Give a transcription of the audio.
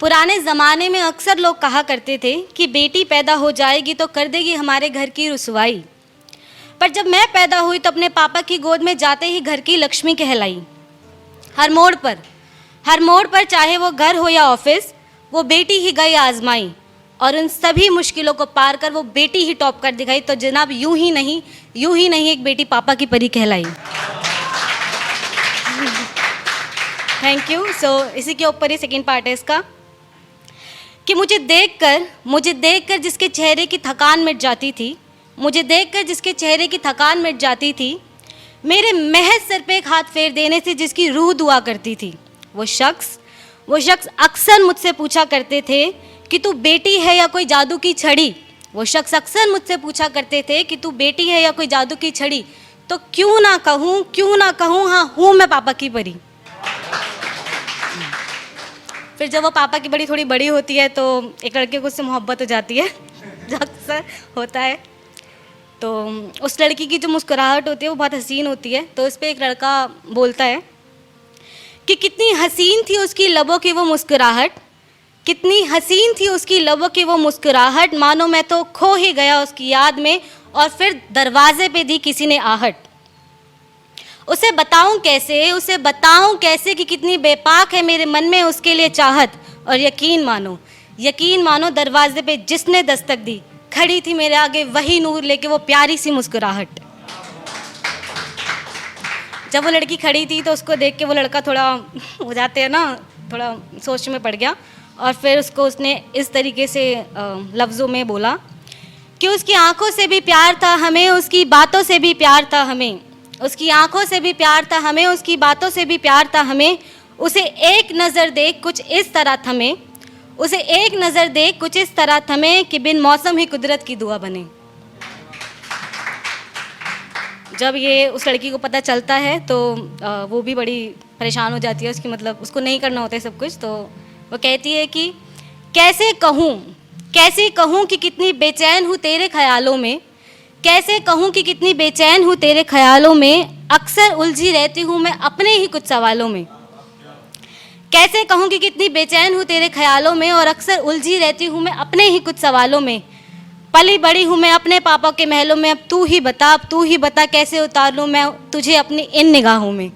पुराने ज़माने में अक्सर लोग कहा करते थे कि बेटी पैदा हो जाएगी तो कर देगी हमारे घर की रुसवाई। पर जब मैं पैदा हुई तो अपने पापा की गोद में जाते ही घर की लक्ष्मी कहलाई। हर मोड़ पर चाहे वो घर हो या ऑफिस, वो बेटी ही गई आजमाई और उन सभी मुश्किलों को पार कर वो बेटी ही टॉप कर दिखाई। तो जनाब यूं ही नहीं एक बेटी पापा की परी कहलाई। Thank you. सो इसी के ऊपर ही सेकेंड पार्ट है इसका कि मुझे देखकर जिसके चेहरे की थकान मिट जाती थी, मेरे महज सर पे एक हाथ फेर देने से जिसकी रूह दुआ करती थी, वो शख्स अक्सर मुझसे पूछा करते थे कि तू बेटी है या कोई जादू की छड़ी। वो शख्स अक्सर मुझसे पूछा करते थे कि तू बेटी है या कोई जादू की छड़ी। तो क्यों ना कहूँ हाँ हूँ मैं पापा की परी। फिर जब वो पापा की थोड़ी बड़ी होती है तो एक लड़के को उससे मोहब्बत हो जाती है, जो अक्सर होता है। तो उस लड़की की जो मुस्कुराहट होती है वो बहुत हसीन होती है। तो इस पर एक लड़का बोलता है कि कितनी हसीन थी उसकी लबों की वो मुस्कुराहट, मानो मैं तो खो ही गया उसकी याद में। और फिर दरवाजे पे दी किसी ने आहट। उसे बताऊं कैसे कि कितनी बेपाक है मेरे मन में उसके लिए चाहत। और यकीन मानो दरवाजे पे जिसने दस्तक दी, खड़ी थी मेरे आगे वही नूर लेके वो प्यारी सी मुस्कुराहट। जब वो लड़की खड़ी थी तो उसको देख के वो लड़का थोड़ा हो जाते हैं ना, थोड़ा सोच में पड़ गया। और फिर उसने इस तरीके से लफ्ज़ों में बोला कि उसकी आंखों से भी प्यार था हमें, उसकी बातों से भी प्यार था हमें। उसकी आंखों से भी प्यार था हमें, उसकी बातों से भी प्यार था हमें। उसे एक नज़र देख कुछ इस तरह थमे कि बिन मौसम ही कुदरत की दुआ बने। जब ये उस लड़की को पता चलता है तो वो भी बड़ी परेशान हो जाती है। उसकी उसको नहीं करना होता है सब कुछ। तो वो कहती है कि कैसे कहूँ कि कितनी बेचैन हूँ तेरे ख्यालों में, अक्सर उलझी रहती हूँ मैं अपने ही कुछ सवालों में। कैसे कहूँ कि कितनी बेचैन हूँ तेरे ख्यालों में और अक्सर उलझी रहती हूँ मैं अपने ही कुछ सवालों में। पली बड़ी हूँ मैं अपने पापा के महलों में, अब तू ही बता कैसे उतार लूँ मैं तुझे अपनी इन निगाहों में।